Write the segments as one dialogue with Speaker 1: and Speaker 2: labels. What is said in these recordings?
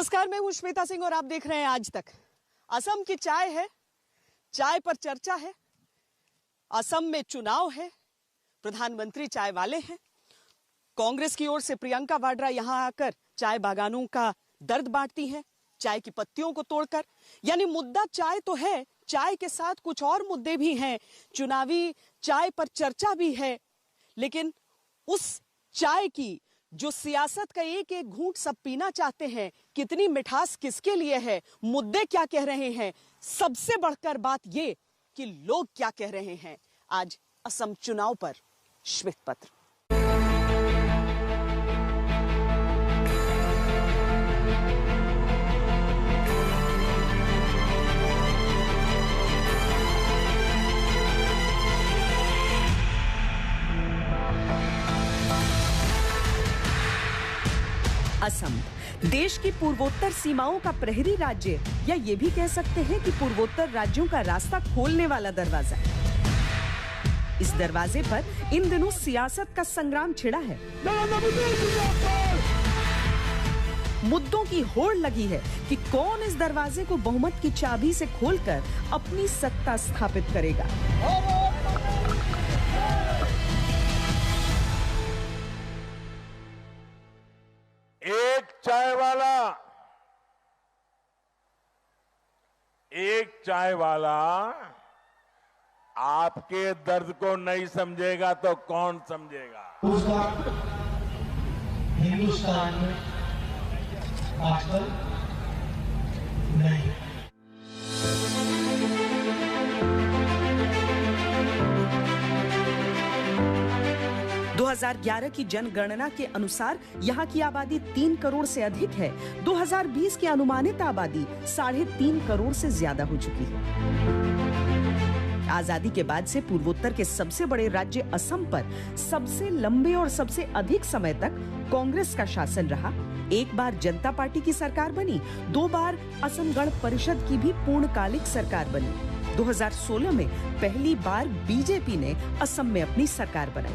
Speaker 1: नमस्कार, मैं हूं श्वेता सिंह और आप देख रहे हैं आज तक। असम की चाय है, चाय पर चर्चा है। असम में चुनाव है, प्रधानमंत्री चाय वाले हैं। कांग्रेस की ओर से प्रियंका वाड्रा यहां आकर चाय बागानों का दर्द बांटती हैं, चाय की पत्तियों को तोड़कर। यानी मुद्दा चाय तो है, चाय के साथ कुछ और मुद्दे भी हैं, चुनावी चाय पर चर्चा भी है। लेकिन उस चाय की जो सियासत का एक एक घूंट सब पीना चाहते हैं, कितनी मिठास किसके लिए है, मुद्दे क्या कह रहे हैं, सबसे बढ़कर बात ये कि लोग क्या कह रहे हैं। आज असम चुनाव पर श्वेत पत्र। असम देश की पूर्वोत्तर सीमाओं का प्रहरी राज्य, या ये भी कह सकते हैं कि पूर्वोत्तर राज्यों का रास्ता खोलने वाला दरवाजा। इस दरवाजे पर इन दिनों सियासत का संग्राम छिड़ा है। मुद्दों की होड़ लगी है कि कौन इस दरवाजे को बहुमत की चाबी से खोलकर अपनी सत्ता स्थापित करेगा।
Speaker 2: एक चाय वाला आपके दर्द को नहीं समझेगा तो कौन समझेगा।
Speaker 3: उसका हिंदुस्तान में आजकल नहीं।
Speaker 1: 2011 की जनगणना के अनुसार यहाँ की आबादी 3 करोड़ से अधिक है। 2020 की अनुमानित आबादी 3.5 करोड़ से ज्यादा हो चुकी है। आजादी के बाद से पूर्वोत्तर के सबसे बड़े राज्य असम पर सबसे लंबे और सबसे अधिक समय तक कांग्रेस का शासन रहा। एक बार जनता पार्टी की सरकार बनी, 2 बार असम गण परिषद की भी पूर्णकालिक सरकार बनी। 2016 में पहली बार बीजेपी ने असम में अपनी सरकार बनाई।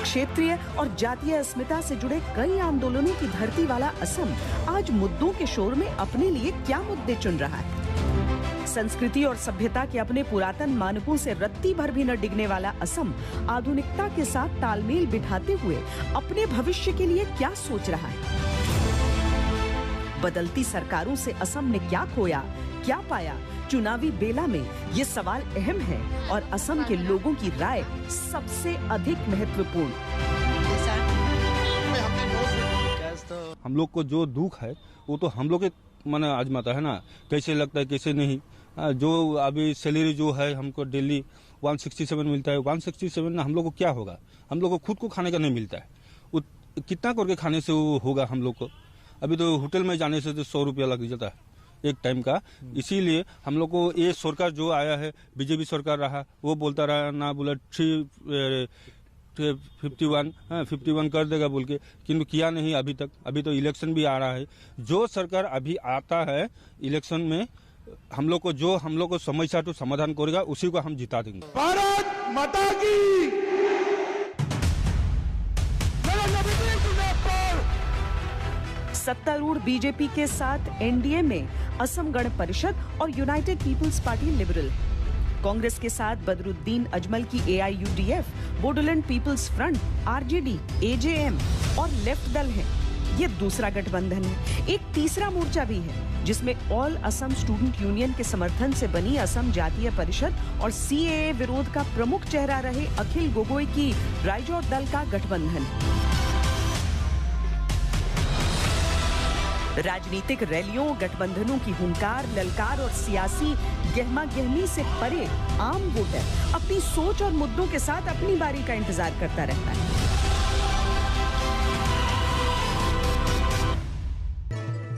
Speaker 1: क्षेत्रीय और जातीय अस्मिता से जुड़े कई आंदोलनों की धरती वाला असम आज मुद्दों के शोर में अपने लिए क्या मुद्दे चुन रहा है। संस्कृति और सभ्यता के अपने पुरातन मानकों से रत्ती भर भी न डिगने वाला असम आधुनिकता के साथ तालमेल बिठाते हुए अपने भविष्य के लिए क्या सोच रहा है। बदलती सरकारों से असम ने क्या खोया, क्या पाया, चुनावी बेला में ये सवाल अहम है और असम के लोगों की राय सबसे अधिक महत्वपूर्ण।
Speaker 4: हम लोग को जो दुख है वो तो हम लोग के मन आजमाता है ना, कैसे लगता है कैसे नहीं। जो अभी सैलरी जो है हमको डेली 167 मिलता है, 167 ना हम लोग को क्या होगा, हम लोग को खुद को खाने का नहीं मिलता है। वो कितना करके खाने से वो होगा हम लोग को। अभी तो होटल में जाने से तो 100 रुपया लग जाता है एक टाइम का। इसीलिए हम लोग को ये सरकार जो आया है, बीजेपी सरकार रहा, वो बोलता रहा ना, बोला 51 कर देगा बोल के, किंतु किया नहीं अभी तक। अभी तो इलेक्शन भी आ रहा है। जो सरकार अभी आता है इलेक्शन में, हम लोग को समस्या तो समाधान करेगा, उसी को हम जिता देंगे।
Speaker 2: भारत माता की।
Speaker 1: सत्तारूढ़ बीजेपी के साथ एनडीए में असम गण परिषद और united people's party liberal, Congress के साथ बदरुद्दीन अजमल की AIUDF, Bodoland people's front, RJD, AJM और लेफ्ट दल है। ये दूसरा गठबंधन है। एक तीसरा मोर्चा भी है जिसमें ऑल असम स्टूडेंट यूनियन के समर्थन से बनी असम जातीय परिषद और सीएए विरोध का प्रमुख चेहरा रहे अखिल गोगोई की राइजोर दल का गठबंधन। राजनीतिक रैलियों, गठबंधनों की हुंकार, ललकार और सियासी गहमा गहमी से परे आम वोटर अपनी सोच और मुद्दों के साथ अपनी बारी का इंतजार करता रहता है।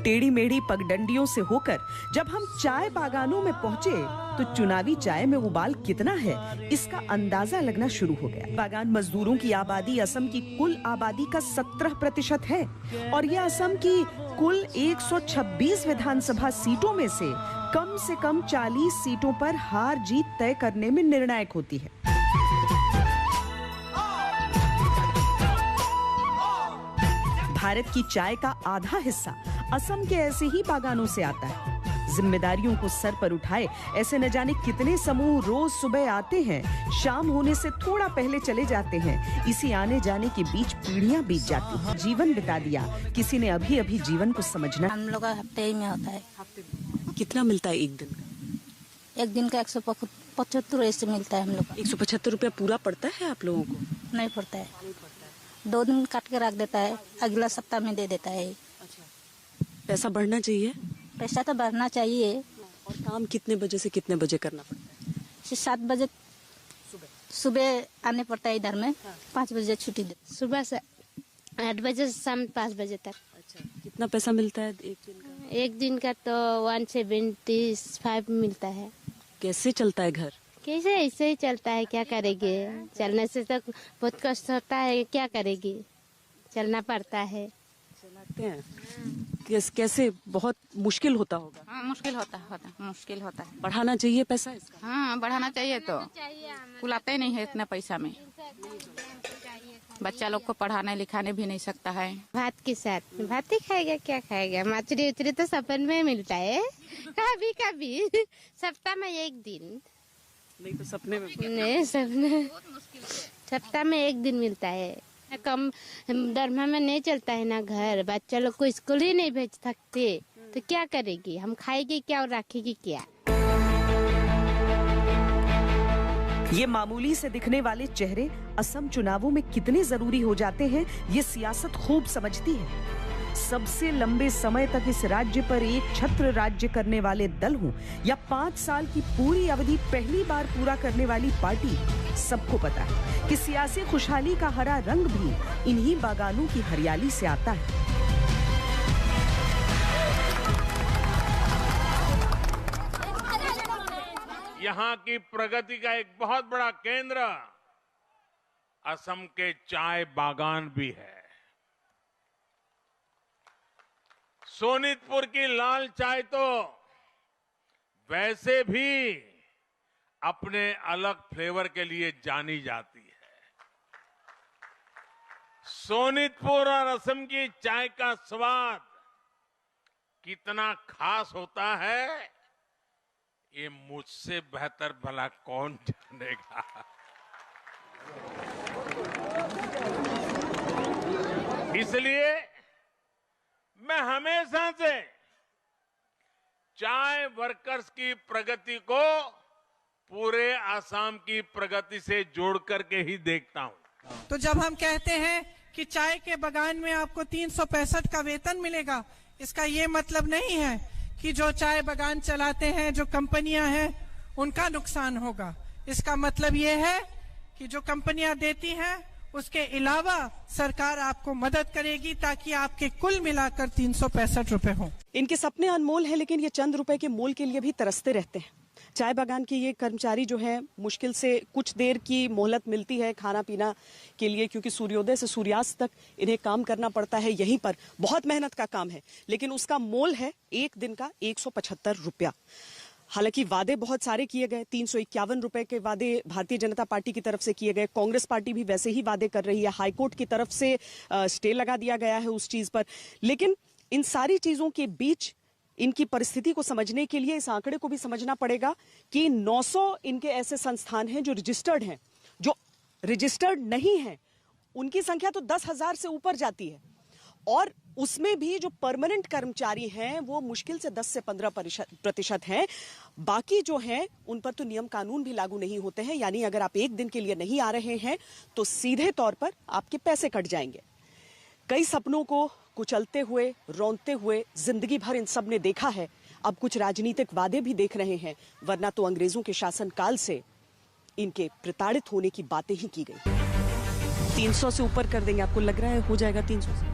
Speaker 1: टेढ़ी मेढ़ी पगडंडियों से होकर जब हम चाय बागानों में पहुंचे तो चुनावी चाय में उबाल कितना है इसका अंदाजा लगना शुरू हो गया। बागान मजदूरों की आबादी असम की कुल आबादी का 17% है और यह असम की कुल 126 विधानसभा सीटों में से कम 40 सीटों पर हार जीत तय करने में निर्णायक होती है।
Speaker 5: भारत की चाय का आधा हिस्सा असम के ऐसे ही बागानों से आता है। जिम्मेदारियों को सर पर उठाए ऐसे न जाने कितने समूह रोज सुबह आते हैं, शाम होने से थोड़ा पहले चले जाते हैं। इसी आने जाने के बीच पीढ़ियां बीत जाती हैं। जीवन बिता दिया किसी ने अभी अभी जीवन को समझना।
Speaker 6: हम लोग का हफ्ते ही में होता है।
Speaker 1: कितना मिलता है एक दिन का?
Speaker 6: एक दिन का 175 ऐसे मिलता है हम लोग का।
Speaker 1: 175 रुपया पूरा पड़ता है आप लोगों को?
Speaker 6: नहीं पड़ता है, 2 दिन काट के रख देता है, अगला सप्ताह में दे देता है।
Speaker 1: पैसा बढ़ना चाहिए।
Speaker 6: पैसा तो बढ़ना चाहिए।
Speaker 1: और काम कितने बजे से कितने बजे करना पड़ता है?
Speaker 6: 7 बजे सुबह आने पड़ता है इधर में। 5 बजे छुट्टी दे।
Speaker 7: सुबह से 8 बजे से शाम 5 बजे तक।
Speaker 1: अच्छा, कितना पैसा मिलता है एक दिन का?
Speaker 7: एक दिन का तो 175 मिलता है।
Speaker 1: कैसे चलता है घर?
Speaker 7: कैसे ऐसे ही चलता है, क्या करेगी। चलने से तो बहुत कष्ट होता है, क्या करेगी, चलना पड़ता है।
Speaker 1: चलाते हैं कैसे? बहुत मुश्किल होता होगा।
Speaker 8: हाँ, मुश्किल होता है।
Speaker 1: बढ़ाना चाहिए पैसा इसका।
Speaker 8: हाँ, बढ़ाना चाहिए तो कुलाते ही नहीं है इतना पैसा में। बच्चा लोग को पढ़ाने लिखाने भी नहीं सकता है।
Speaker 7: भात के साथ भात ही खाएगा, क्या खाएगा। मछली उछली तो सपन में मिलता है, कभी कभी सप्ताह में एक दिन।
Speaker 1: नहीं तो सपने में
Speaker 7: नहीं, सप्ताह में एक दिन मिलता है। कम दरमा में नहीं चलता है ना घर, बच्चा लोग को स्कूल ही नहीं भेज सकते तो क्या करेगी, हम खाएगी क्या और रखेगी क्या।
Speaker 5: ये मामूली से दिखने वाले चेहरे असम चुनावों में कितने जरूरी हो जाते हैं, ये सियासत खूब समझती है। सबसे लंबे समय तक इस राज्य पर एक छत्र राज्य करने वाले दल हों या 5 साल की पूरी अवधि पहली बार पूरा करने वाली पार्टी, सबको पता है कि सियासी खुशहाली का हरा रंग भी इन्हीं बागानों की हरियाली से आता है।
Speaker 2: यहाँ की प्रगति का एक बहुत बड़ा केंद्र असम के चाय बागान भी है। सोनितपुर की लाल चाय तो वैसे भी अपने अलग फ्लेवर के लिए जानी जाती है। सोनितपुर और असम की चाय का स्वाद कितना खास होता है, ये मुझसे बेहतर भला कौन जानेगा। इसलिए मैं हमेशा से चाय वर्कर्स की प्रगति को पूरे असम की प्रगति से जोड़ करके ही देखता हूं।
Speaker 9: तो जब हम कहते हैं कि चाय के बागान में आपको 365 का वेतन मिलेगा, इसका ये मतलब नहीं है कि जो चाय बागान चलाते हैं, जो कंपनियां हैं, उनका नुकसान होगा। इसका मतलब ये है कि जो कंपनियां देती हैं उसके अलावा सरकार आपको मदद करेगी ताकि आपके कुल मिलाकर 365 रुपए हो।
Speaker 1: इनके सपने अनमोल हैं, लेकिन ये चंद रुपए के मोल के लिए भी तरसते रहते हैं। चाय बागान के ये कर्मचारी जो है, मुश्किल से कुछ देर की मोहलत मिलती है खाना पीना के लिए, क्योंकि सूर्योदय से सूर्यास्त तक इन्हें काम करना पड़ता है। यहीं पर बहुत मेहनत का काम है, लेकिन उसका मोल है एक दिन का 175 रुपया। हालांकि वादे बहुत सारे किए गए, 351 रुपए के वादे भारतीय जनता पार्टी की तरफ से किए गए। कांग्रेस पार्टी भी वैसे ही वादे कर रही है। हाईकोर्ट की तरफ से स्टे लगा दिया गया है उस चीज पर। लेकिन इन सारी चीजों के बीच इनकी परिस्थिति को समझने के लिए इस आंकड़े को भी समझना पड़ेगा कि 900 इनके ऐसे संस्थान हैं जो रजिस्टर्ड हैं। जो रजिस्टर्ड नहीं है उनकी संख्या तो 10,000 से ऊपर जाती है, और उसमें भी जो परमानेंट कर्मचारी हैं वो मुश्किल से 10 से 15% हैं। बाकी जो हैं उन पर तो नियम कानून भी लागू नहीं होते हैं, यानी अगर आप एक दिन के लिए नहीं आ रहे हैं तो सीधे तौर पर आपके पैसे कट जाएंगे। कई सपनों को कुचलते हुए, रौंदते हुए जिंदगी भर इन सब ने देखा है। अब कुछ राजनीतिक वादे भी देख रहे हैं, वरना तो अंग्रेजों के शासनकाल से इनके प्रताड़ित होने की बातें ही की गई। 300 से ऊपर कर देंगे, आपको लग रहा है हो जाएगा 300 से?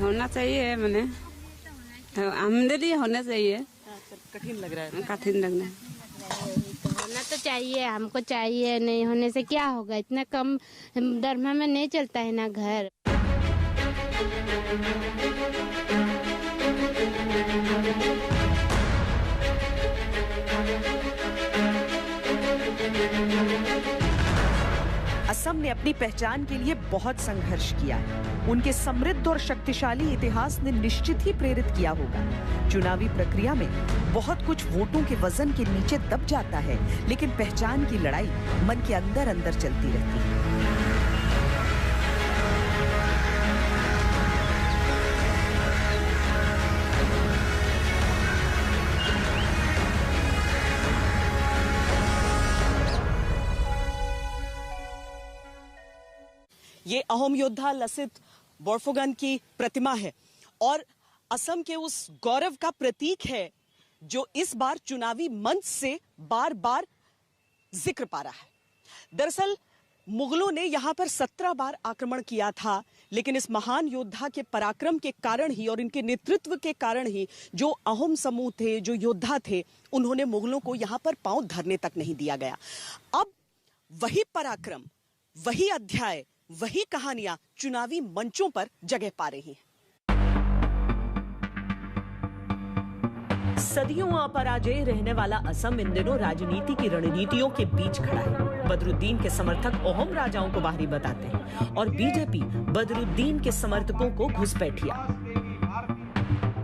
Speaker 10: होना चाहिए, मैंने आमदनी होना चाहिए।
Speaker 1: कठिन लग रहा है?
Speaker 10: कठिन लगना है।
Speaker 7: होना तो चाहिए, हमको चाहिए। नहीं होने से क्या होगा, इतना कम दरमा में नहीं चलता है ना घर।
Speaker 5: असम असम ने अपनी पहचान के लिए बहुत संघर्ष किया। उनके समृद्ध और शक्तिशाली इतिहास ने निश्चित ही प्रेरित किया होगा। चुनावी प्रक्रिया में बहुत कुछ वोटों के वजन के नीचे दब जाता है, लेकिन पहचान की लड़ाई मन के अंदर अंदर चलती रहती है।
Speaker 1: ये अहोम योद्धा लसित बोरफुकन की प्रतिमा है और असम के उस गौरव का प्रतीक है जो इस बार चुनावी मंच से बार बार जिक्र पा रहा है। दरअसल मुगलों ने यहां पर 17 बार आक्रमण किया था, लेकिन इस महान योद्धा के पराक्रम के कारण ही और इनके नेतृत्व के कारण ही जो अहोम समूह थे, जो योद्धा थे, उन्होंने मुगलों को यहां पर पांव धरने तक नहीं दिया गया। अब वही पराक्रम, वही अध्याय, वही कहानियां चुनावी मंचों पर जगह पा रही हैं।
Speaker 5: सदियों अपराजय रहने वाला असम इन दिनों राजनीति की रणनीतियों के बीच खड़ा है। बदरुद्दीन के समर्थक अहोम राजाओं को बाहरी बताते हैं और बीजेपी बदरुद्दीन के समर्थकों को घुसपैठिया।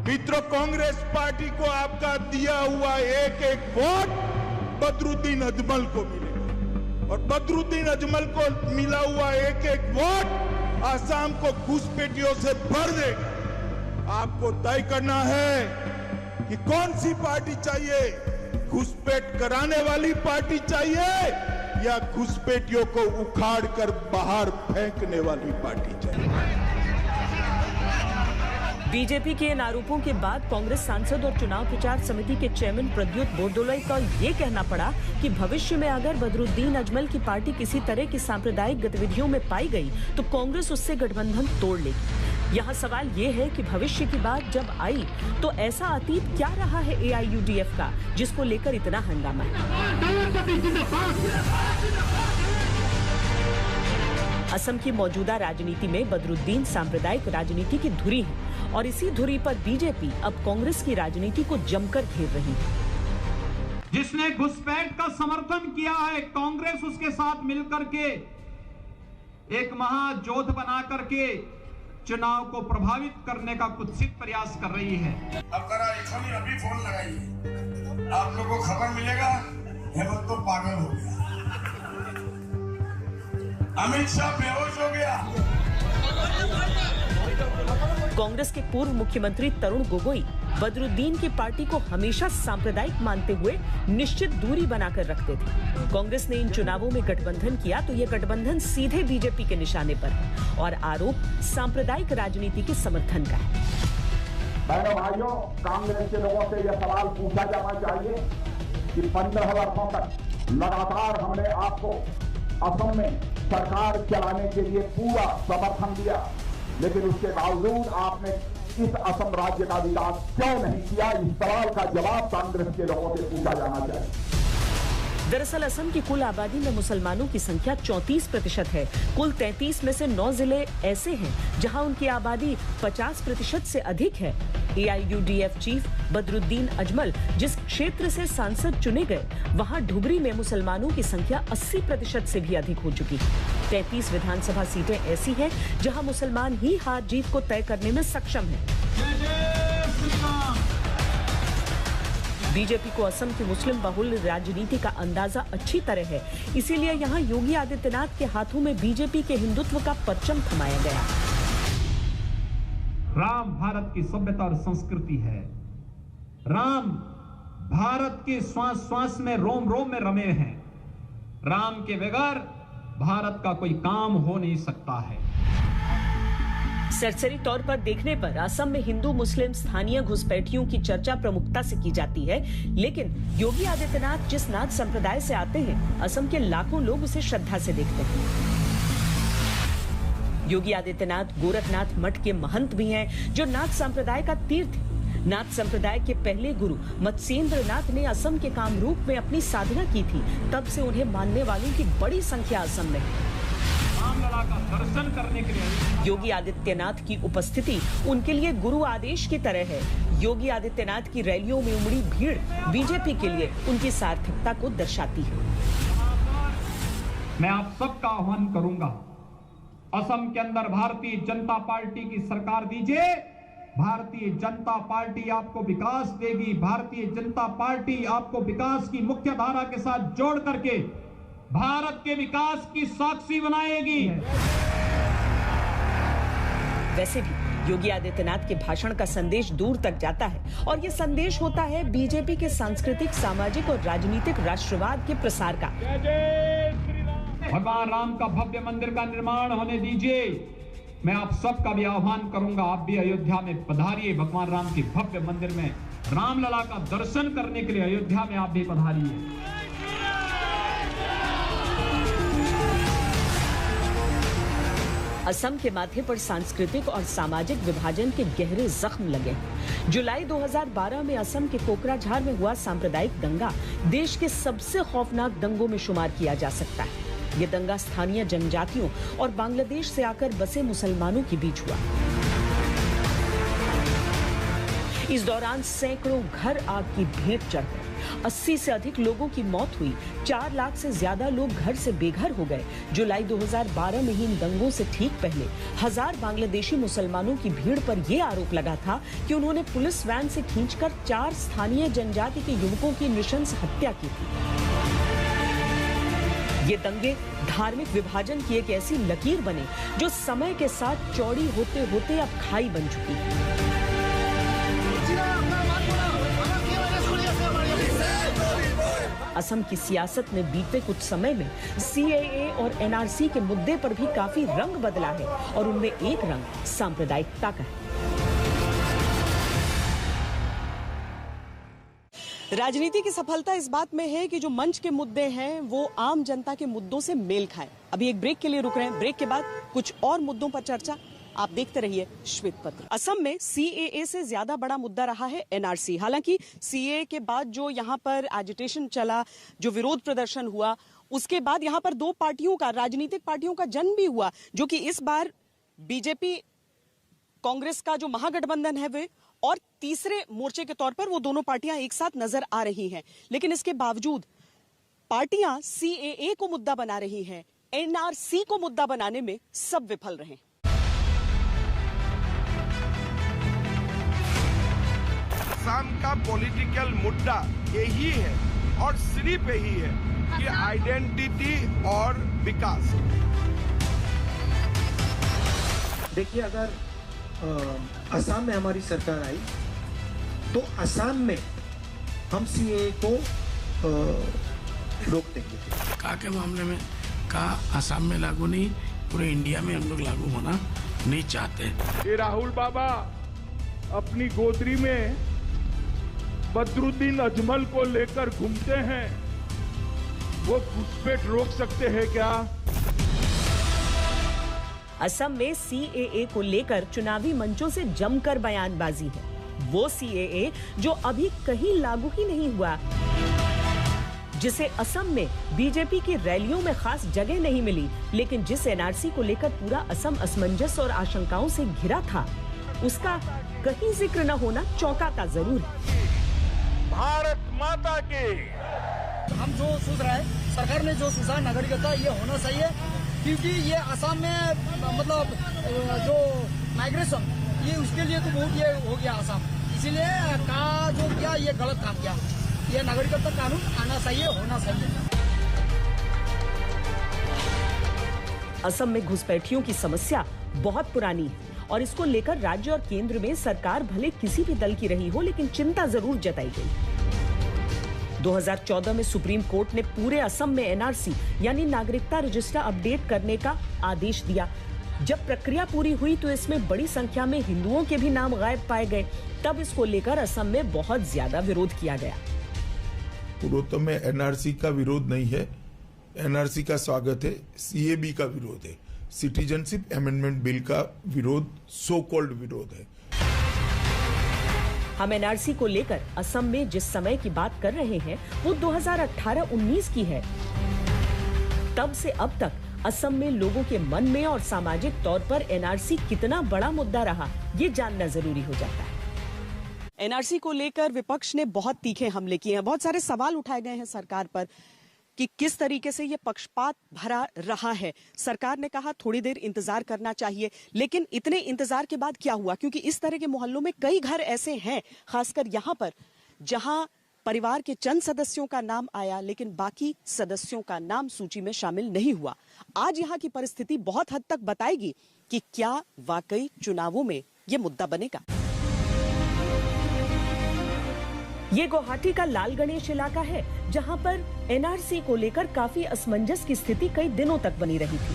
Speaker 11: मित्रों, कांग्रेस पार्टी को आपका दिया हुआ एक एक वोट बदरुद्दीन अजमल को मिलेगा और बदरुद्दीन अजमल को मिला हुआ एक एक वोट आसाम को घुसपैठियों से भर देगा। आपको तय करना है कि कौन सी पार्टी चाहिए, घुसपैठ कराने वाली पार्टी चाहिए या घुसपैठियों को उखाड़ कर बाहर फेंकने वाली पार्टी चाहिए।
Speaker 5: बीजेपी के इन आरोपों के बाद कांग्रेस सांसद और चुनाव प्रचार समिति के चेयरमैन प्रद्युत बोरदोलाई का ये कहना पड़ा कि भविष्य में अगर बदरुद्दीन अजमल की पार्टी किसी तरह की सांप्रदायिक गतिविधियों में पाई गई तो कांग्रेस उससे गठबंधन तोड़ लेगी। यहाँ सवाल ये है कि भविष्य की बात जब आई तो ऐसा अतीत क्या रहा है AIUDF का जिसको लेकर इतना हंगामा है। असम की मौजूदा राजनीति में बदरुद्दीन सांप्रदायिक राजनीति की धुरी है और इसी धुरी पर बीजेपी अब कांग्रेस की राजनीति को जमकर घेर रही है।
Speaker 12: जिसने घुसपैठ का समर्थन किया है, कांग्रेस उसके साथ मिलकर के एक महाजोध बना करके चुनाव को प्रभावित करने का कुत्सित प्रयास कर रही है।
Speaker 11: अब जरा अभी फोन लगाइए, आप लोगों को खबर मिलेगा हेमंत तो पागल हो गया, अमित शाह बेहोश हो गया।
Speaker 5: कांग्रेस के पूर्व मुख्यमंत्री तरुण गोगोई बदरुद्दीन की पार्टी को हमेशा सांप्रदायिक मानते हुए निश्चित दूरी बनाकर रखते थे। कांग्रेस ने इन चुनावों में गठबंधन किया तो ये गठबंधन सीधे बीजेपी के निशाने पर है और आरोप सांप्रदायिक राजनीति के समर्थन का है।
Speaker 11: बहनों भाइयों, कांग्रेस के लोगों से यह सवाल पूछा जाना चाहिए कि 15 वर्षों तक लगातार हमने आपको असम में सरकार चलाने के लिए पूरा समर्थन दिया, लेकिन उसके बावजूद आपने इस असम राज्य का विकास क्यों नहीं किया? इस सवाल का जवाब कांग्रेस के लोगों से पूछा जाना चाहिए।
Speaker 5: दरअसल असम की कुल आबादी में मुसलमानों की संख्या 34% है। कुल 33 में से 9 जिले ऐसे हैं जहां उनकी आबादी 50% से अधिक है। AIUDF चीफ बदरुद्दीन अजमल जिस क्षेत्र से सांसद चुने गए, वहां ढुबरी में मुसलमानों की संख्या 80% से भी अधिक हो चुकी है। 33 विधानसभा सीटें ऐसी हैं जहां मुसलमान ही हार जीत को तय करने में सक्षम है। बीजेपी को असम की मुस्लिम बहुल राजनीति का अंदाजा अच्छी तरह है, इसीलिए यहाँ योगी आदित्यनाथ के हाथों में बीजेपी के हिंदुत्व का परचम थमाया गया।
Speaker 12: राम भारत की सभ्यता और संस्कृति है। राम भारत के श्वास श्वास में, रोम रोम में रमे हैं। राम के बगैर भारत का कोई काम हो नहीं सकता है।
Speaker 5: सरसरी तौर पर देखने पर असम में हिंदू मुस्लिम स्थानीय घुसपैठियों की चर्चा प्रमुखता से की जाती है, लेकिन योगी आदित्यनाथ जिस नाथ संप्रदाय से आते हैं, असम के लाखों लोग उसे श्रद्धा से देखते हैं। योगी आदित्यनाथ गोरखनाथ मठ के महंत भी हैं, जो नाथ संप्रदाय का तीर्थ है। नाथ संप्रदाय के पहले गुरु मत्स्येंद्र नाथ ने असम के कामरूप में अपनी साधना की थी, तब से उन्हें मानने वालों की बड़ी संख्या असम में है।
Speaker 12: का दर्शन करने के लिए
Speaker 5: योगी आदित्यनाथ की उपस्थिति उनके लिए गुरु आदेश की तरह है। योगी आदित्यनाथ की रैलियों में उमड़ी भीड़ बीजेपी के लिए उनकी सार्थकता को दर्शाती है।
Speaker 12: मैं आप सबका आह्वान करूंगा, असम के अंदर भारतीय जनता पार्टी की सरकार दीजिए। भारतीय जनता पार्टी आपको विकास देगी। भारतीय जनता पार्टी आपको विकास की मुख्य धारा के साथ जोड़ करके भारत के विकास की साक्षी बनाएगी।
Speaker 5: वैसे भी योगी आदित्यनाथ के भाषण का संदेश दूर तक जाता है और ये संदेश होता है बीजेपी के सांस्कृतिक, सामाजिक और राजनीतिक राष्ट्रवाद के प्रसार का।
Speaker 12: भगवान राम का भव्य मंदिर का निर्माण होने दीजिए। मैं आप सबका भी आह्वान करूंगा, आप भी अयोध्या में पधारिए। भगवान राम के भव्य मंदिर में रामलला का दर्शन करने के लिए अयोध्या में आप भी पधारिए।
Speaker 5: असम के माथे पर सांस्कृतिक और सामाजिक विभाजन के गहरे जख्म लगे। जुलाई 2012 में असम के कोकराझार में हुआ सांप्रदायिक दंगा देश के सबसे खौफनाक दंगों में शुमार किया जा सकता है। ये दंगा स्थानीय जनजातियों और बांग्लादेश से आकर बसे मुसलमानों के बीच हुआ। इस दौरान सैकड़ों घर आग की भेंट चढ़ गए। 80 से अधिक लोगों की मौत हुई। 4 लाख से ज्यादा लोग घर से बेघर हो गए। जुलाई 2012 में ही इन दंगों से ठीक पहले 1000 बांग्लादेशी मुसलमानों की भीड़ पर यह आरोप लगा था कि उन्होंने पुलिस वैन से खींचकर 4 स्थानीय जनजाति के युवकों की नृशंस हत्या की थी। ये दंगे धार्मिक विभाजन की एक ऐसी लकीर बने जो समय के साथ चौड़ी होते होते अब खाई बन चुकी है। असम की सियासत में बीते कुछ समय में CAA और NRC के मुद्दे पर भी काफी रंग बदला है और उनमें एक रंग सांप्रदायिकता का है।
Speaker 1: राजनीति की सफलता इस बात में है कि जो मंच के मुद्दे हैं वो आम जनता के मुद्दों से मेल खाएं। अभी एक ब्रेक के लिए रुक रहे हैं। ब्रेक के बाद कुछ और मुद्दों पर चर्चा। आप देखते रहिए श्वेत पत्र। असम में CAA से ज्यादा बड़ा मुद्दा रहा है NRC। हालांकि CAA के बाद जो यहाँ पर एजिटेशन चला, जो विरोध प्रदर्शन हुआ, उसके बाद यहाँ पर 2 पार्टियों का, राजनीतिक पार्टियों का जन्म भी हुआ, जो कि इस बार बीजेपी कांग्रेस का जो महागठबंधन है वे और तीसरे मोर्चे के तौर पर वो दोनों पार्टियां एक साथ नजर आ रही हैं। लेकिन इसके बावजूद पार्टियां CAA को मुद्दा बना रही हैं, NRC को मुद्दा बनाने में सब विफल रहे।
Speaker 11: असम का पॉलिटिकल मुद्दा यही है और सिर्फ यही है कि आइडेंटिटी और विकास।
Speaker 3: देखिए, अगर असम में हमारी सरकार आई तो असम में हम CAA को रोक देंगे।
Speaker 13: का के मामले में का असम में लागू नहीं, पूरे इंडिया में हम लोग लागू होना नहीं चाहते।
Speaker 11: ये राहुल बाबा अपनी गोदरी में बदरुद्दीन अजमल को लेकर घूमते हैं, वो घुसपैठ रोक सकते हैं क्या?
Speaker 5: असम में CAA को लेकर चुनावी मंचों से जमकर बयानबाजी है। वो CAA जो अभी कहीं लागू ही नहीं हुआ, जिसे असम में बीजेपी की रैलियों में खास जगह नहीं मिली, लेकिन जिस NRC को लेकर पूरा असम असमंजस और आशंकाओं से घिरा था, उसका कहीं जिक्र न होना चौंकाता जरूर है।
Speaker 11: भारत माता की।
Speaker 14: हम जो सोच रहे हैं, सरकार ने जो सोचा नागरिकता ये होना चाहिए, क्योंकि ये असम में मतलब जो माइग्रेशन ये उसके लिए तो बहुत ये हो गया असम, इसीलिए का जो किया ये गलत काम किया। ये नागरिकता कानून आना चाहिए, होना चाहिए।
Speaker 5: असम में घुसपैठियों की समस्या बहुत पुरानी है और इसको लेकर राज्य और केंद्र में सरकार भले किसी भी दल की रही हो, लेकिन चिंता जरूर जताई गई। 2014 में सुप्रीम कोर्ट ने पूरे असम में NRC यानी नागरिकता रजिस्टर अपडेट करने का आदेश दिया। जब प्रक्रिया पूरी हुई तो इसमें बड़ी संख्या में हिंदुओं के भी नाम गायब पाए गए। तब इसको लेकर असम में बहुत ज्यादा विरोध किया गया।
Speaker 11: पूर्वोत्तर में NRC का विरोध नहीं है, NRC का स्वागत है, CAB का विरोध है। सिटीजनशिप अमेंडमेंट बिल का विरोध सो कॉल्ड विरोध है।
Speaker 5: हम NRC को लेकर असम में जिस समय की बात कर रहे हैं वो 2018-19 की है। तब से अब तक असम में लोगों के मन में और सामाजिक तौर पर NRC कितना बड़ा मुद्दा रहा, ये जानना जरूरी हो जाता है।
Speaker 1: NRC को लेकर विपक्ष ने बहुत तीखे हमले किए हैं, बहुत सारे सवाल उठाए गए हैं सरकार पर। कि किस तरीके से ये पक्षपात भरा रहा है। सरकार ने कहा थोड़ी देर इंतजार करना चाहिए, लेकिन इतने इंतजार के बाद क्या हुआ? क्योंकि इस तरह के मोहल्लों में कई घर ऐसे हैं, खासकर यहाँ पर, जहां परिवार के चंद सदस्यों का नाम आया लेकिन बाकी सदस्यों का नाम सूची में शामिल नहीं हुआ। आज यहाँ की परिस्थिति बहुत हद तक बताएगी कि क्या वाकई चुनावों में ये मुद्दा बनेगा।
Speaker 5: ये गुवाहाटी का लाल गणेश इलाका है, जहां पर एनआरसी को लेकर काफी असमंजस की स्थिति कई दिनों तक बनी रही थी।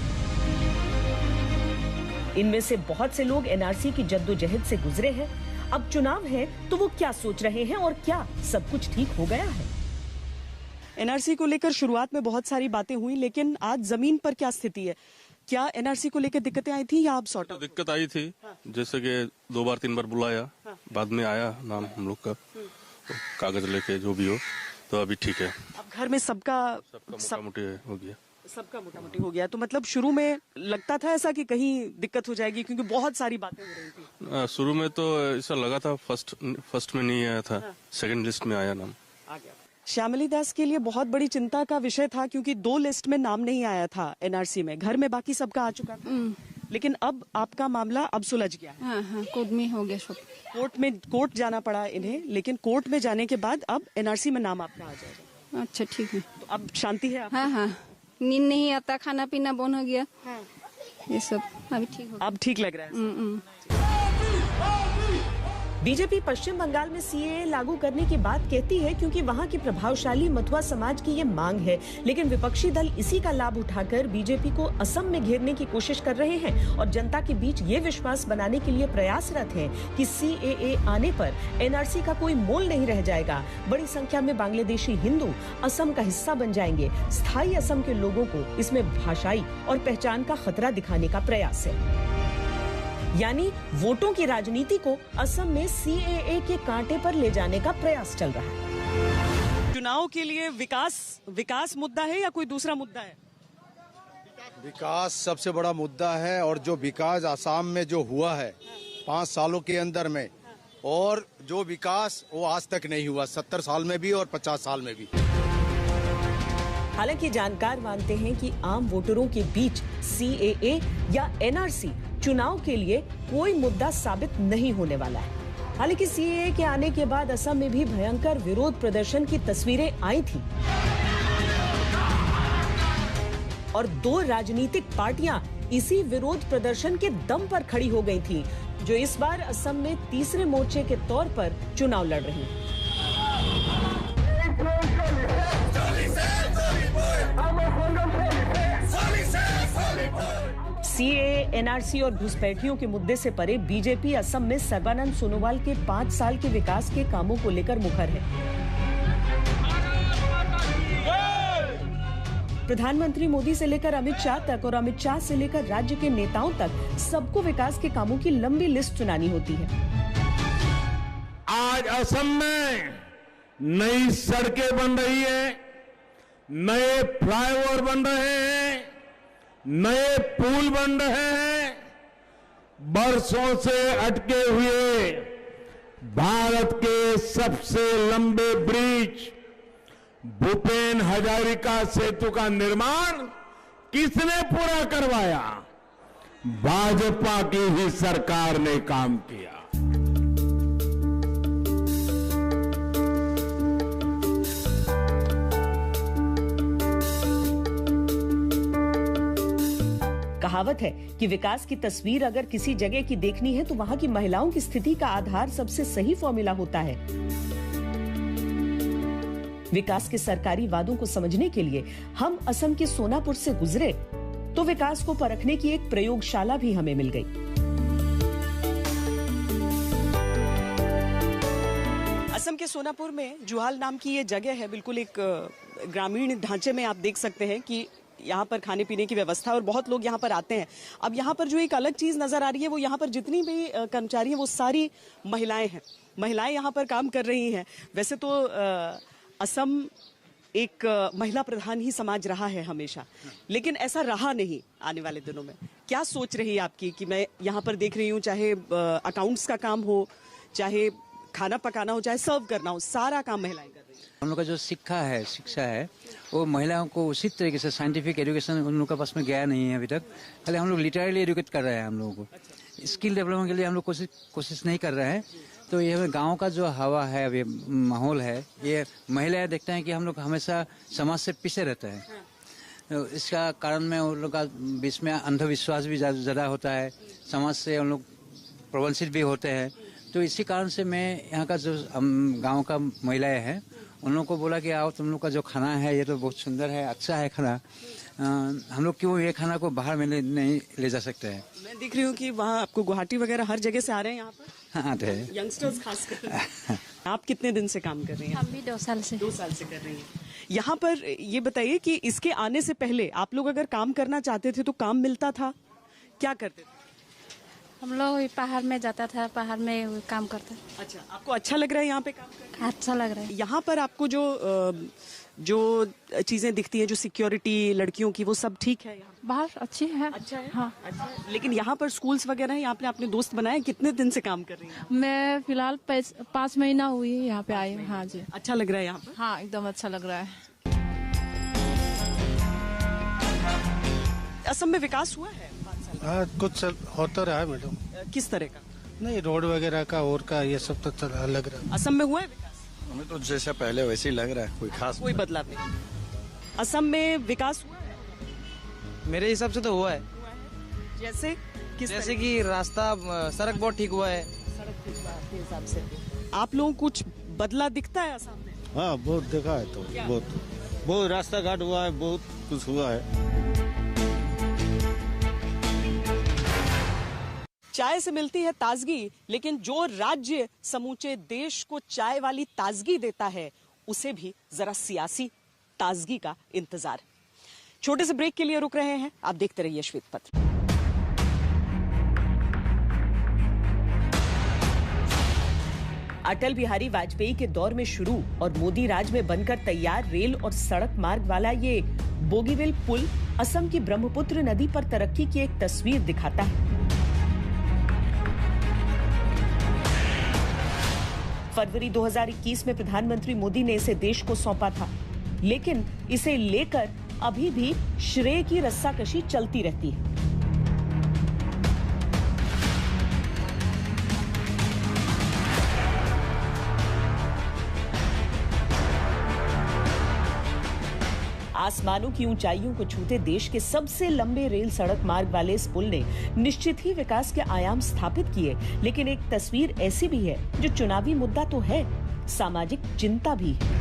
Speaker 5: इनमें से बहुत से लोग एनआरसी की जद्दोजहद से गुजरे हैं। अब चुनाव है तो वो क्या सोच रहे हैं और क्या सब कुछ ठीक हो गया है?
Speaker 1: एनआरसी को लेकर शुरुआत में बहुत सारी बातें हुई, लेकिन आज जमीन पर क्या स्थिति है? क्या एनआरसी को लेकर दिक्कतें आई थी या आप सॉर्ट?
Speaker 15: दिक्कत आई थी, जैसे कि 2 बार 3 बार बुलाया, बाद में आया नाम हम लोग का, कागज लेके जो भी हो, तो अभी ठीक है।
Speaker 1: अब घर में सबका
Speaker 15: मोटा-मोटी हो गया,
Speaker 1: सबका मोटा-मोटी हो गया। तो मतलब शुरू में लगता था ऐसा कि कहीं दिक्कत हो जाएगी, क्योंकि बहुत सारी बातें हो रही थी।
Speaker 15: शुरू में तो ऐसा लगा था, फर्स्ट में नहीं आया था, सेकंड लिस्ट में आया नाम,
Speaker 1: आ गया। श्यामली दास के लिए बहुत बड़ी चिंता का विषय था, क्योंकि 2 लिस्ट में नाम नहीं आया था एनआरसी में। घर में बाकी सबका आ चुका था, लेकिन अब आपका मामला अब सुलझ गया है।
Speaker 8: हाँ, कोर्ट में हो गया सब।
Speaker 1: कोर्ट जाना पड़ा इन्हें, लेकिन कोर्ट में जाने के बाद अब एनआरसी में नाम आपका आ जाएगा।
Speaker 8: अच्छा, ठीक है।
Speaker 1: तो अब शांति है आपको?
Speaker 8: हाँ, नींद नहीं आता, खाना पीना बंद हो गया, ये सब अभी ठीक हो गया।
Speaker 1: अब ठीक लग रहा है।
Speaker 5: बीजेपी पश्चिम बंगाल में सीएए लागू करने की बात कहती है, क्योंकि वहां की प्रभावशाली मथुआ समाज की ये मांग है। लेकिन विपक्षी दल इसी का लाभ उठाकर बीजेपी को असम में घेरने की कोशिश कर रहे हैं और जनता के बीच ये विश्वास बनाने के लिए प्रयासरत हैं कि सीएए आने पर एनआरसी का कोई मोल नहीं रह जाएगा। बड़ी संख्या में बांग्लादेशी हिंदू असम का हिस्सा बन जाएंगे। स्थायी असम के लोगों को इसमें भाषाई और पहचान का खतरा दिखाने का प्रयास है। यानी वोटों की राजनीति को असम में सीएए के कांटे पर ले जाने का प्रयास चल रहा है।
Speaker 1: चुनाव के लिए विकास मुद्दा है या कोई दूसरा मुद्दा है?
Speaker 16: विकास सबसे बड़ा मुद्दा है, और जो विकास आसाम में जो हुआ है 5 सालों के अंदर में, और जो विकास वो आज तक नहीं हुआ, 70 साल में भी और 50 साल में भी।
Speaker 5: हालांकि जानकार मानते हैं कि आम वोटरों के बीच सीएए या एनआरसी चुनाव के लिए कोई मुद्दा साबित नहीं होने वाला है। हालांकि सीएए के आने के बाद असम में भी भयंकर विरोध प्रदर्शन की तस्वीरें आई थी और 2 राजनीतिक पार्टियां इसी विरोध प्रदर्शन के दम पर खड़ी हो गई थी, जो इस बार असम में तीसरे मोर्चे के तौर पर चुनाव लड़ रही हैं। सीएए, एनआरसी और घुसपैठियों के मुद्दे से परे बीजेपी असम में सर्बानंद सोनोवाल के 5 साल के विकास के कामों को लेकर मुखर है। प्रधानमंत्री मोदी से लेकर अमित शाह तक और अमित शाह से लेकर राज्य के नेताओं तक सबको विकास के कामों की लंबी लिस्ट सुनानी होती है।
Speaker 2: आज असम में नई सड़कें बन रही है, नए फ्लाईओवर बन रहे हैं, नए पुल बन रहे हैं। बरसों से अटके हुए भारत के सबसे लंबे ब्रिज भूपेन हजारिका सेतु का निर्माण किसने पूरा करवाया? भाजपा की ही सरकार ने काम किया।
Speaker 5: कहावत है कि विकास की तस्वीर अगर किसी जगह की देखनी है तो वहाँ की महिलाओं की स्थिति का आधार सबसे सही फॉर्मूला होता है। विकास के सरकारी वादों को समझने के लिए हम असम के सोनापुर से गुजरे तो विकास को परखने की एक प्रयोगशाला भी हमें मिल गई।
Speaker 1: असम के सोनापुर में जुहाल नाम की ये जगह है, बिल्कुल एक ग्रामीण ढांचे में। आप देख सकते हैं कि यहाँ पर खाने पीने की व्यवस्था और बहुत लोग यहाँ पर आते हैं। अब यहाँ पर जो एक अलग चीज नजर आ रही है वो यहाँ पर जितनी भी कर्मचारी हैं वो सारी महिलाएं हैं। महिलाएं यहाँ पर काम कर रही हैं। वैसे तो असम एक महिला प्रधान ही समाज रहा है हमेशा, लेकिन ऐसा रहा नहीं आने वाले दिनों में। क्या सोच रही है आपकी कि मैं यहाँ पर देख रही हूँ, चाहे अकाउंट्स का काम हो, चाहे खाना पकाना हो चाहे सर्व करना हो, सारा काम महिलाएं कर रही हैं।
Speaker 17: हम लोग का जो शिक्षा है वो महिलाओं को उसी तरीके से साइंटिफिक एजुकेशन उन लोग के पास में गया नहीं है अभी तक। खाली हम लोग लिटरली एजुकेट कर रहे हैं हम लोगों को। स्किल डेवलपमेंट के लिए हम लोग कोशिश नहीं कर रहे हैं। तो ये गांव का जो हवा है, अभी माहौल है, ये महिलाएं देखते हैं कि हम लोग हमेशा समाज से पीछे रहते हैं। तो इसका कारण में उन लोग का बीच में अंधविश्वास भी ज़्यादा होता है, समाज से उन लोग प्रवंचित भी होते हैं। तो इसी कारण से मैं यहाँ का जो गांव का महिलाएं हैं उन लोगों को बोला कि आओ, तुम लोग का जो खाना है ये तो बहुत सुंदर है, अच्छा है खाना, हम लोग क्यों ये खाना को बाहर में नहीं ले जा सकते हैं।
Speaker 1: मैं देख रही हूँ कि वहाँ आपको गुवाहाटी वगैरह हर जगह से आ रहे हैं यहाँ पर।
Speaker 17: हाँ, आते हैं
Speaker 1: यंगस्टर्स खासकर। आप कितने दिन से काम कर रही हैं?
Speaker 18: हम भी 2 साल से।
Speaker 1: 2 साल से कर रही हैं। यहाँ पर ये बताइए कि इसके आने से पहले आप लोग अगर काम करना चाहते थे तो काम मिलता था, क्या करते थे?
Speaker 18: हम लोग पहाड़ में जाता था, पहाड़ में काम करते।
Speaker 1: अच्छा, आपको अच्छा लग रहा है यहाँ पे काम करना?
Speaker 18: अच्छा लग रहा है।
Speaker 1: यहाँ पर आपको जो चीजें दिखती है, जो सिक्योरिटी लड़कियों की, वो सब ठीक है? यहाँ
Speaker 18: बाहर अच्छी है।
Speaker 1: अच्छा है?
Speaker 18: हाँ।
Speaker 1: अच्छा है। लेकिन यहाँ पर स्कूल्स वगैरह हैं, आपने अपने दोस्त बनाए? कितने दिन से काम कर रही हैं?
Speaker 18: मैं फिलहाल 5 महीना हुई है यहाँ पे आई हूँ। हाँ जी।
Speaker 1: अच्छा लग रहा है यहाँ पर?
Speaker 18: हाँ, एकदम अच्छा लग रहा है।
Speaker 1: असम में विकास हुआ है?
Speaker 19: हाँ, कुछ होता रहा है मैडम।
Speaker 1: किस तरह का?
Speaker 19: नहीं, रोड वगैरह का और का ये सब तो लग रहा है।
Speaker 1: असम में हुआ है विकास?
Speaker 20: हमें तो जैसा पहले वैसे ही लग रहा है, कोई
Speaker 1: बदलाव नहीं। असम में विकास हुआ है?
Speaker 21: मेरे हिसाब से तो हुआ है।
Speaker 1: जैसे
Speaker 21: जैसे कि रास्ता, सड़क बहुत ठीक हुआ है।
Speaker 1: सड़क ठीक हुआ आपके हिसाब से? आप लोगों को कुछ बदला दिखता है असम में?
Speaker 19: हाँ, बहुत देखा है। तो बहुत रास्ता घाट हुआ है, बहुत कुछ हुआ है।
Speaker 1: चाय से मिलती है ताजगी, लेकिन जो राज्य समूचे देश को चाय वाली ताजगी देता है उसे भी जरा सियासी ताजगी का इंतजार। छोटे से ब्रेक के लिए रुक रहे हैं, आप देखते रहिए श्वेत पत्र। अटल बिहारी वाजपेयी के दौर में शुरू और मोदी राज में बनकर तैयार रेल और सड़क मार्ग वाला ये बोगीबिल पुल असम की ब्रह्मपुत्र नदी पर तरक्की की एक तस्वीर दिखाता है। फरवरी 2021 में प्रधानमंत्री मोदी ने इसे देश को सौंपा था, लेकिन इसे लेकर अभी भी श्रेय की रस्साकशी चलती रहती है। आसमानों की ऊंचाइयों को छूते देश के सबसे लंबे रेल सड़क मार्ग वाले इस पुल ने निश्चित ही विकास के आयाम स्थापित किए, लेकिन एक तस्वीर ऐसी भी है जो चुनावी मुद्दा तो है, सामाजिक चिंता भी है।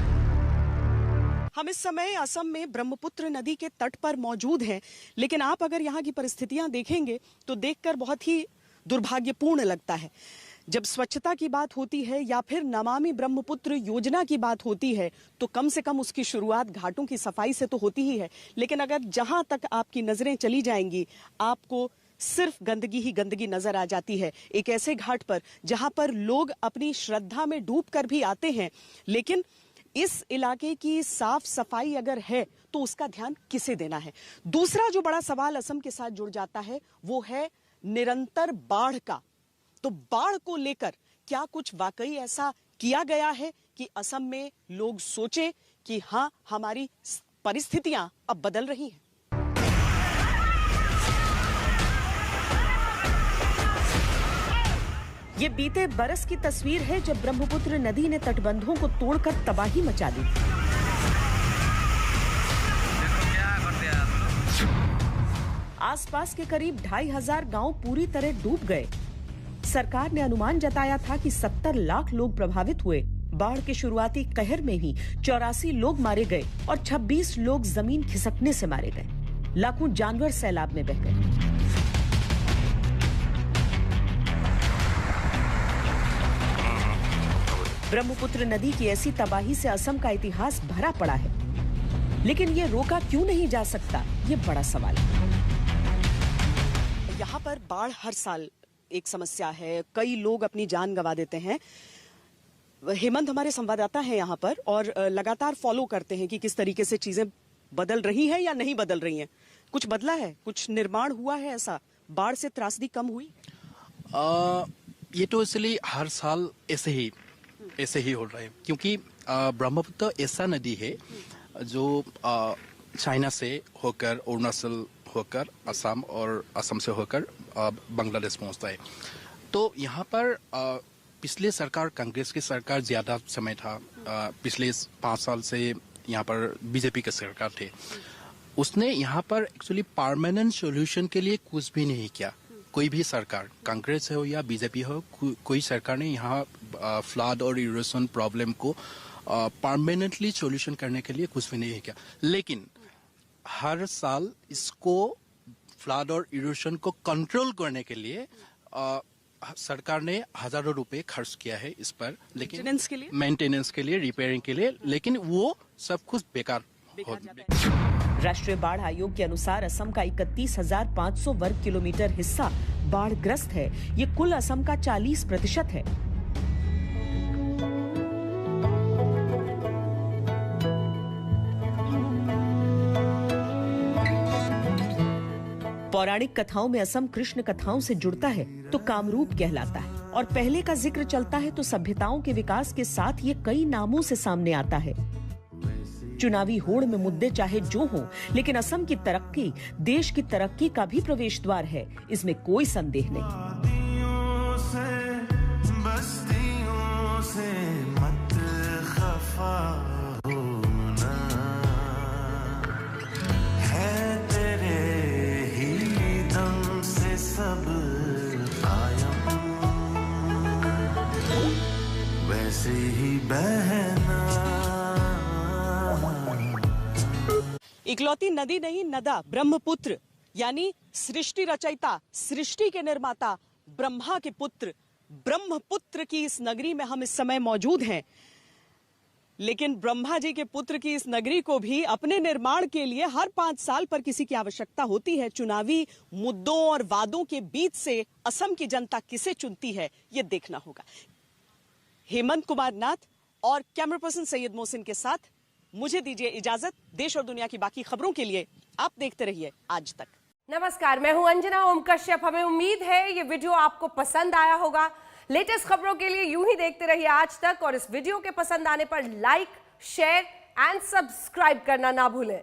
Speaker 1: हम इस समय असम में ब्रह्मपुत्र नदी के तट पर मौजूद हैं, लेकिन आप अगर यहाँ की परिस्थितियां देखेंगे तो देखकर बहुत ही दुर्भाग्यपूर्ण लगता है। जब स्वच्छता की बात होती है या फिर नमामि ब्रह्मपुत्र योजना की बात होती है तो कम से कम उसकी शुरुआत घाटों की सफाई से तो होती ही है, लेकिन अगर जहां तक आपकी नजरें चली जाएंगी आपको सिर्फ गंदगी ही गंदगी नजर आ जाती है। एक ऐसे घाट पर जहां पर लोग अपनी श्रद्धा में डूबकर भी आते हैं, लेकिन इस इलाके की साफ सफाई अगर है तो उसका ध्यान किसे देना है? दूसरा जो बड़ा सवाल असम के साथ जुड़ जाता है वो है निरंतर बाढ़ का। तो बाढ़ को लेकर क्या कुछ वाकई ऐसा किया गया है कि असम में लोग सोचे कि हाँ, हमारी परिस्थितियां अब बदल रही हैं? ये बीते बरस की तस्वीर है जब ब्रह्मपुत्र नदी ने तटबंधों को तोड़कर तबाही मचा दी। आसपास के करीब 2500 गांव पूरी तरह डूब गए। सरकार ने अनुमान जताया था कि 70 लाख लोग प्रभावित हुए। बाढ़ के शुरुआती कहर में ही 84 लोग मारे गए और 26 लोग जमीन खिसकने से मारे गए। लाखों जानवर सैलाब में बह गए। ब्रह्मपुत्र नदी की ऐसी तबाही से असम का इतिहास भरा पड़ा है, लेकिन ये रोका क्यों नहीं जा सकता, ये बड़ा सवाल है। यहाँ पर बाढ़ हर साल एक समस्या है, कई लोग अपनी जान गंवा देते हैं। हेमंत हमारे संवाददाता हैं यहाँ पर और लगातार फॉलो करते हैं कि किस तरीके से चीजें बदल रही हैं या नहीं बदल रही हैं। कुछ बदला है, कुछ निर्माण हुआ है ऐसा? बाढ़ से त्रासदी कम हुई?
Speaker 13: ये तो इसलिए हर साल ऐसे ही
Speaker 4: ऐसे ही हो रहा है, क्योंकि ब्रह्मपुत्र ऐसा नदी है जो चाइना से होकर, अरुणाचल होकर, असम और असम से होकर बांग्लादेश पहुंचता है। तो यहाँ पर पिछले सरकार, कांग्रेस की सरकार ज्यादा समय था, पिछले 5 साल से यहाँ पर बीजेपी की सरकार थे, उसने यहाँ पर एक्चुअली परमानेंट सॉल्यूशन के लिए कुछ भी नहीं किया। कोई भी सरकार, कांग्रेस हो या बीजेपी हो, कोई सरकार ने यहाँ फ्लड और इरोशन प्रॉब्लम को परमानेंटली सॉल्यूशन करने के लिए कुछ भी नहीं किया। लेकिन हर साल इसको, फ्लड और इरोशन को कंट्रोल करने के लिए सरकार ने हजारों रुपए खर्च किया है इस पर, लेकिन मेंटेनेंस के लिए, रिपेयरिंग के लिए, लेकिन वो सब कुछ बेकार हो गया।
Speaker 5: राष्ट्रीय बाढ़ आयोग के अनुसार असम का 31,500 वर्ग किलोमीटर हिस्सा बाढ़ग्रस्त है। ये कुल असम का 40% है। पौराणिक कथाओं में असम कृष्ण कथाओं से जुड़ता है तो कामरूप कहलाता है, और पहले का जिक्र चलता है तो सभ्यताओं के विकास के साथ ये कई नामों से सामने आता है। चुनावी होड़ में मुद्दे चाहे जो हों, लेकिन असम की तरक्की देश की तरक्की का भी प्रवेश द्वार है, इसमें कोई संदेह नहीं।
Speaker 22: वैसे ही बहना।
Speaker 1: इकलौती नदी नहीं, नदा ब्रह्मपुत्र, यानी सृष्टि रचयिता, सृष्टि के निर्माता, ब्रह्मा के पुत्र, ब्रह्मपुत्र की इस नगरी में हम इस समय मौजूद हैं। लेकिन ब्रह्मा जी के पुत्र की इस नगरी को भी अपने निर्माण के लिए हर 5 साल पर किसी की आवश्यकता होती है। चुनावी मुद्दों और वादों के बीच से असम की जनता किसे चुनती है, ये देखना होगा। हेमंत कुमार नाथ और कैमरा पर्सन सैयद मोहसिन के साथ मुझे दीजिए इजाजत। देश और दुनिया की बाकी खबरों के लिए आप देखते रहिए आज तक।
Speaker 23: नमस्कार, मैं हूं अंजना ओम कश्यप। हमें उम्मीद है ये वीडियो आपको पसंद आया होगा। लेटेस्ट खबरों के लिए यूं ही देखते रहिए आज तक, और इस वीडियो के पसंद आने पर लाइक, शेयर एंड सब्सक्राइब करना ना भूलें।